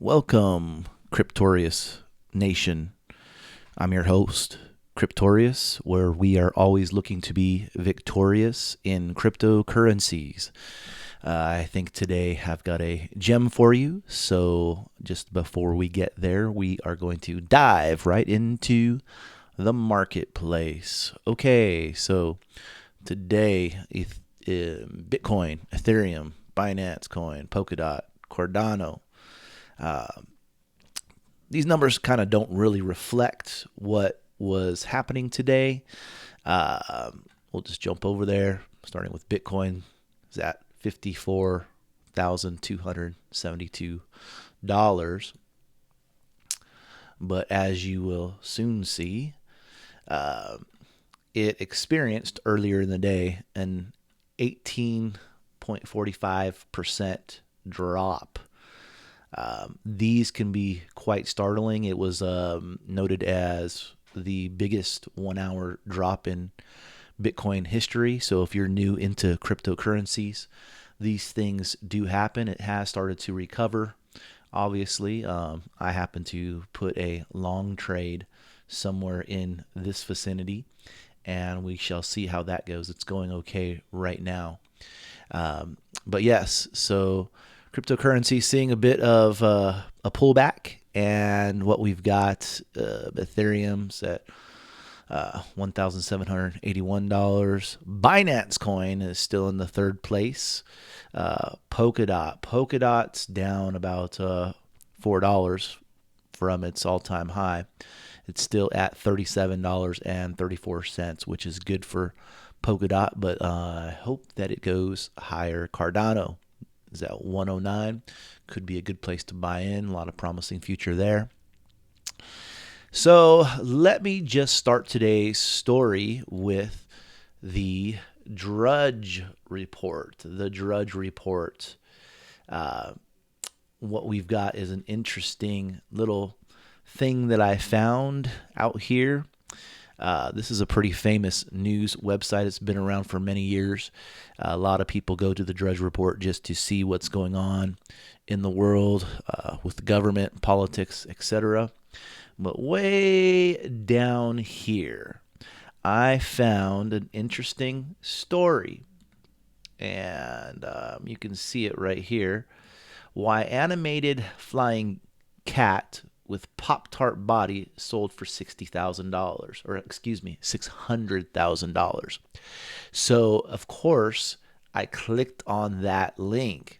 Welcome, Cryptorious Nation. I'm your host, Cryptorious, where we are always looking to be victorious in cryptocurrencies. I think today I've got a gem for you. So, just before we get there, we are going to dive right into the marketplace. Okay, so today, Bitcoin, Ethereum, Binance Coin, Polkadot, Cardano. These numbers kind of don't really reflect what was happening today. We'll just jump over there, starting with Bitcoin is at $54,272. But as you will soon see, it experienced earlier in the day an 18.45% drop. These can be quite startling. It was noted as the biggest 1 hour drop in Bitcoin history. So if you're new into cryptocurrencies, these things do happen. It has started to recover. Obviously, I happen to put a long trade somewhere in this vicinity, and we shall see how that goes. It's going okay right now. But yes, so cryptocurrency seeing a bit of a pullback, and what we've got, Ethereum's at $1,781. Binance Coin is still in the third place. Polkadot's down about $4 from its all-time high. It's still at $37.34, which is good for Polkadot, but I hope that it goes higher. Cardano is at 109. Could be a good place to buy in. A lot of promising future there. So let me just start today's story with the Drudge Report. The Drudge Report. What we've got is an interesting little thing that I found out here. This is a pretty famous news website. It's been around for many years. A lot of people go to the Drudge Report just to see what's going on in the world with the government, politics, etc. But way down here, I found an interesting story. And you can see it right here. Why animated flying cat with Pop-Tart body sold for $60,000, or excuse me, $600,000. So, of course, I clicked on that link.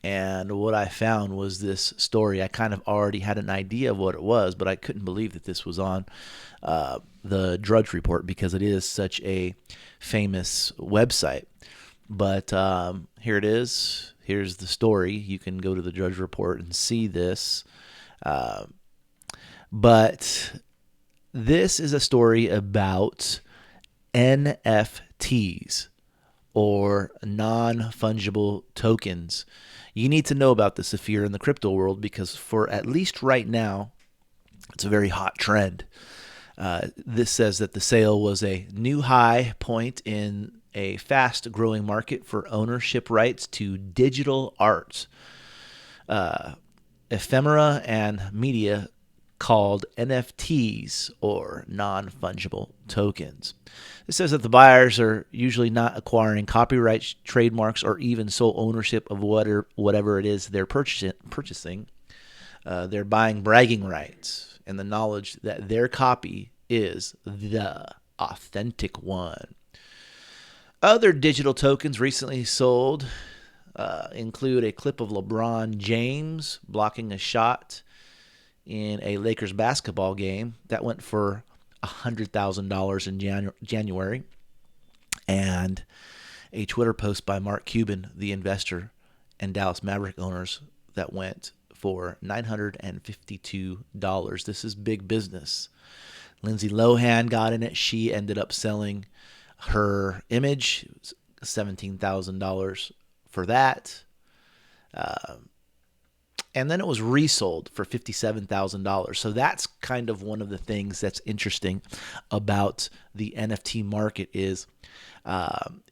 And what I found was this story. I kind of already had an idea of what it was, but I couldn't believe that this was on the Drudge Report because it is such a famous website. But here it is. Here's the story. You can go to the Drudge Report and see this. But this is a story about NFTs, or non-fungible tokens. You need to know about this if you're in the crypto world, because for at least right now, it's a very hot trend. This says that the sale was a new high point in a fast-growing market for ownership rights to digital art, ephemera, and media called NFTs, or non-fungible tokens. It says that the buyers are usually not acquiring copyrights, trademarks, or even sole ownership of whatever it is they're purchasing. They're buying bragging rights and the knowledge that their copy is the authentic one. Other digital tokens recently sold include a clip of LeBron James blocking a shot in a Lakers basketball game that went for $100,000 in January, and a Twitter post by Mark Cuban, the investor and Dallas Maverick owners, that went for $952. This is big business. Lindsay Lohan got in it. She ended up selling her image, $17,000 for that. And then it was resold for $57,000. So that's kind of one of the things that's interesting about the NFT market is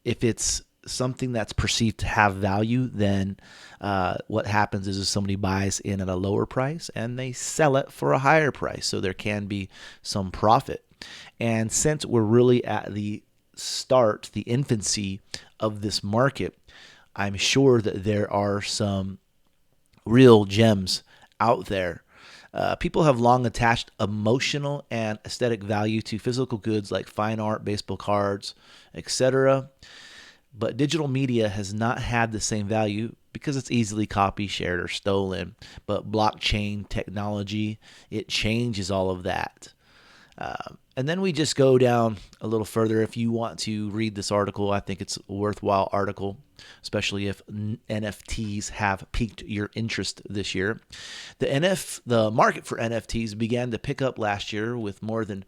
if it's something that's perceived to have value, then what happens is somebody buys in at a lower price and they sell it for a higher price. So there can be some profit. And since we're really at the start, the infancy of this market, I'm sure that there are some real gems out there. People have long attached emotional and aesthetic value to physical goods like fine art, baseball cards, etc. But digital media has not had the same value because it's easily copied, shared, or stolen. But blockchain technology, it changes all of that. And then we just go down a little further. If you want to read this article, I think it's a worthwhile article, especially if NFTs have piqued your interest this year. The market for NFTs began to pick up last year with more than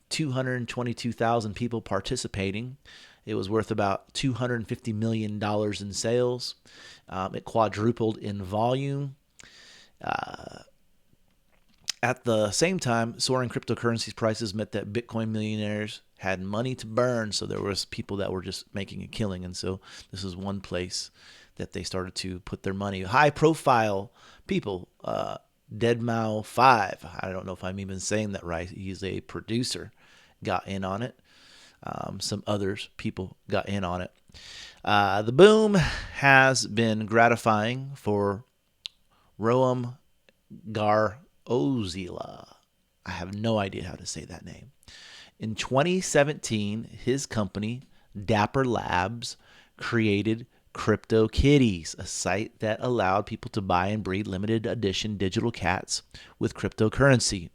222,000 people participating. It was worth about $250 million in sales. It quadrupled in volume. At the same time, soaring cryptocurrencies prices meant that Bitcoin millionaires had money to burn, so there was people that were just making a killing, and so this is one place that they started to put their money. High-profile people, deadmau5, I don't know if I'm even saying that right. He's a producer, got in on it. Some others, people got in on it. The boom has been gratifying for Roam Ozila. I have no idea how to say that name. In 2017, his company, Dapper Labs, created CryptoKitties, a site that allowed people to buy and breed limited edition digital cats with cryptocurrency.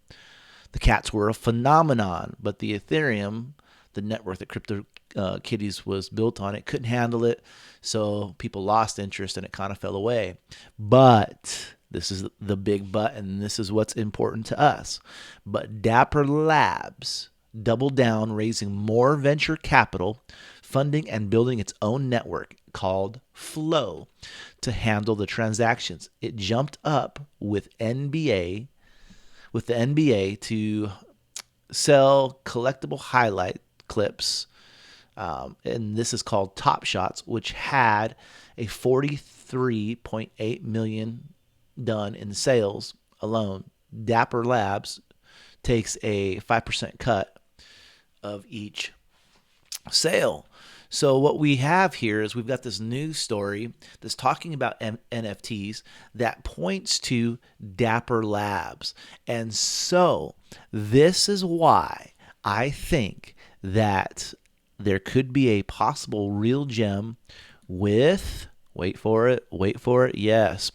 The cats were a phenomenon, but the Ethereum, the network that CryptoKitties was built on, it couldn't handle it, so people lost interest and it kind of fell away. But this is the big but, and this is what's important to us. But Dapper Labs doubled down, raising more venture capital, funding, and building its own network called Flow to handle the transactions. It jumped up with the NBA to sell collectible highlight clips, and this is called Top Shots, which had a 43.8 million done in sales alone. Dapper Labs takes a 5% cut of each sale. So what we have here is we've got this news story that's talking about NFTs that points to Dapper Labs. And so this is why I think that there could be a possible real gem with, wait for it, yes,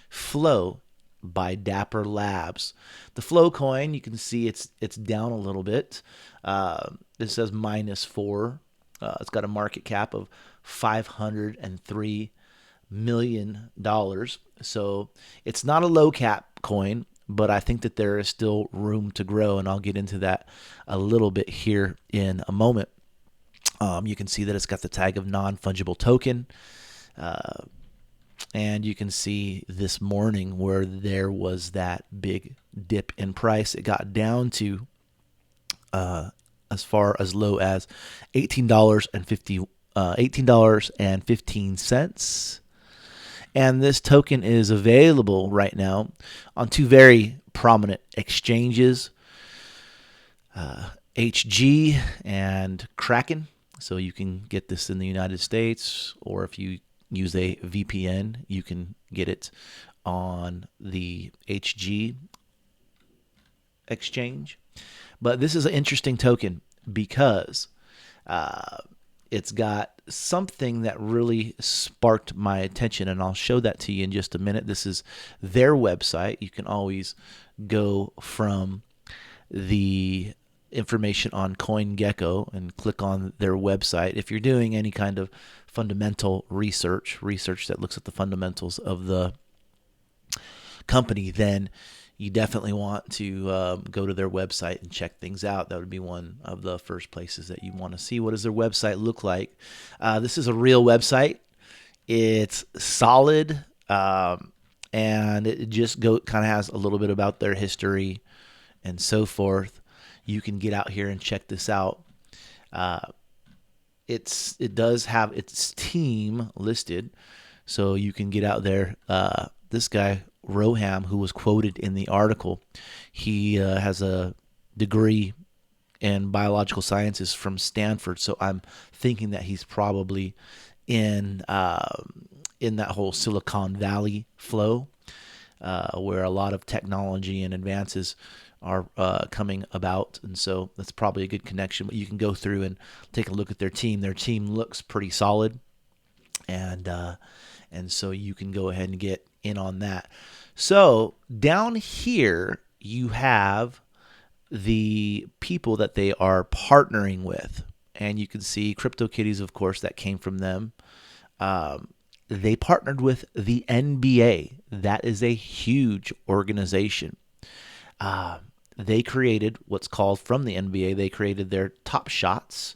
Flow by Dapper Labs. The Flow coin, you can see it's down a little bit. It says -4. It's got a market cap of $503 million. So it's not a low cap coin, but I think that there is still room to grow, and I'll get into that a little bit here in a moment. You can see that it's got the tag of non-fungible token. And you can see this morning where there was that big dip in price. It got down to as far as low as $18.15. And this token is available right now on two very prominent exchanges, HG and Kraken. So you can get this in the United States, or if you use a VPN, you can get it on the HG exchange. But this is an interesting token because it's got something that really sparked my attention, and I'll show that to you in just a minute. This is their website. You can always go from the information on CoinGecko and click on their website. If you're doing any kind of fundamental research that looks at the fundamentals of the company, then you definitely want to go to their website and check things out. That would be one of the first places that you want to see. What does their website look like? This is a real website. It's solid, and it just kind of has a little bit about their history and so forth. You can get out here and check this out. it does have its team listed, so you can get out there. This guy Roham, who was quoted in the article, he has a degree in biological sciences from Stanford. So I'm thinking that he's probably in in that whole Silicon Valley flow, where a lot of technology and advances are coming about, and so that's probably a good connection. But you can go through and take a look at their team. Their team looks pretty solid, and so you can go ahead and get in on that. So down here you have the people that they are partnering with, and you can see CryptoKitties, of course, that came from them. They partnered with the NBA. That is a huge organization. They created what's called, from the NBA, they created their top shots.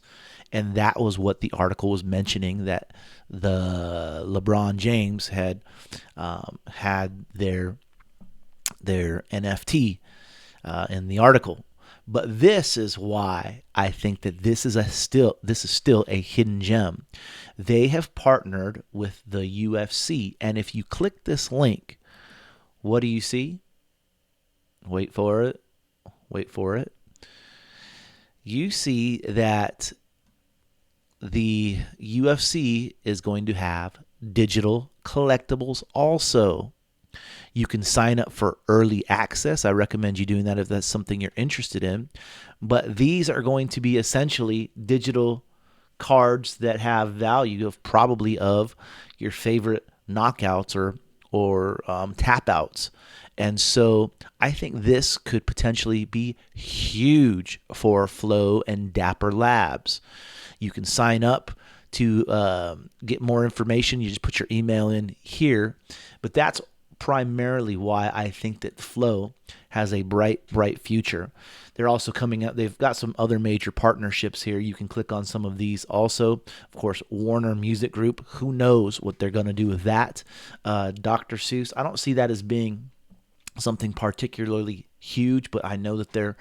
And that was what the article was mentioning, that the LeBron James had had their NFT in the article. But this is why I think that this is still a hidden gem. They have partnered with the UFC, and if you click this link, what do you see? Wait for it. Wait for it. You see that the UFC is going to have digital collectibles also. You can sign up for early access. I recommend you doing that if that's something you're interested in. But these are going to be essentially digital cards that have value of probably of your favorite knockouts or tap outs. And so I think this could potentially be huge for Flow and Dapper Labs. You can sign up to get more information. You just put your email in here. But that's primarily why I think that Flow has a bright future. They're also coming out. They've got some other major partnerships here. You can click on some of these also. Of course, Warner Music Group. Who knows what they're going to do with that? Dr. Seuss. I don't see that as being something particularly huge, but I know that there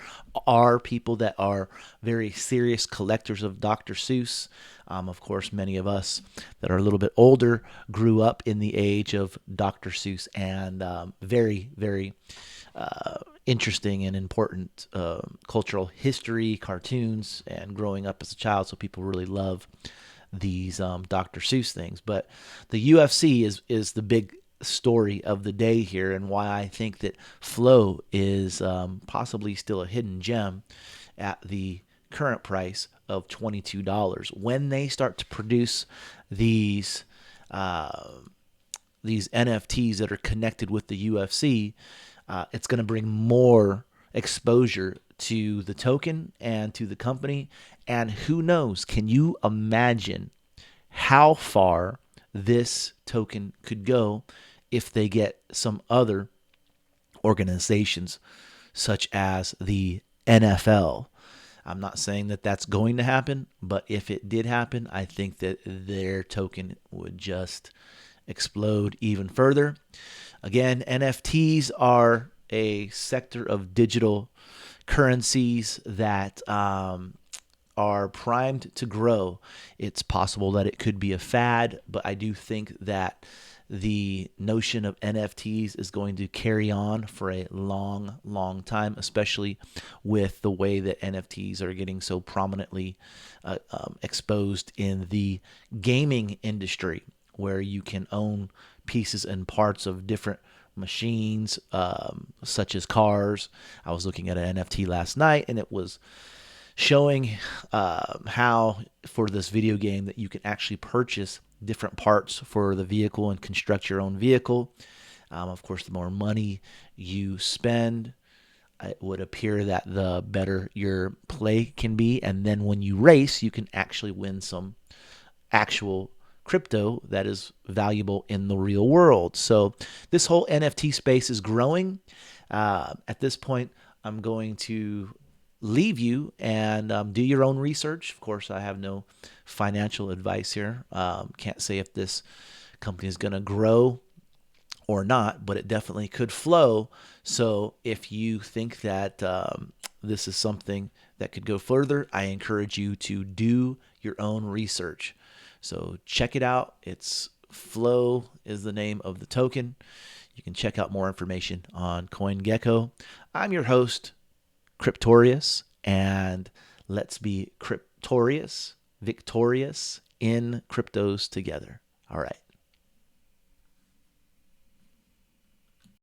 are people that are very serious collectors of Dr. Seuss. Of course, many of us that are a little bit older grew up in the age of Dr. Seuss, and very, very interesting and important cultural history, cartoons, and growing up as a child. So people really love these Dr. Seuss things. But the UFC is the big story of the day here, and why I think that Flow is possibly still a hidden gem at the current price of $22. When they start to produce these NFTs that are connected with the UFC, it's going to bring more exposure to the token and to the company. And who knows, can you imagine how far this token could go if they get some other organizations such as the NFL? I'm not saying that that's going to happen, but if it did happen, I think that their token would just explode even further. Again, NFTs are a sector of digital currencies that are primed to grow. It's possible that it could be a fad, but I do think that the notion of NFTs is going to carry on for a long, long time, especially with the way that NFTs are getting so prominently exposed in the gaming industry, where you can own pieces and parts of different machines, such as cars. I was looking at an NFT last night, and it was showing how for this video game that you can actually purchase different parts for the vehicle and construct your own vehicle. Of course, the more money you spend, it would appear that the better your play can be. And then when you race, you can actually win some actual crypto that is valuable in the real world. So this whole NFT space is growing. At this point, I'm going to leave you and do your own research. Of course, I have no financial advice here. Can't say if this company is going to grow or not, but it definitely could flow. So if you think that this is something that could go further, I encourage you to do your own research. So check it out. It's Flow is the name of the token. You can check out more information on CoinGecko. I'm your host, Cryptorious, and let's be victorious in cryptos together. All right.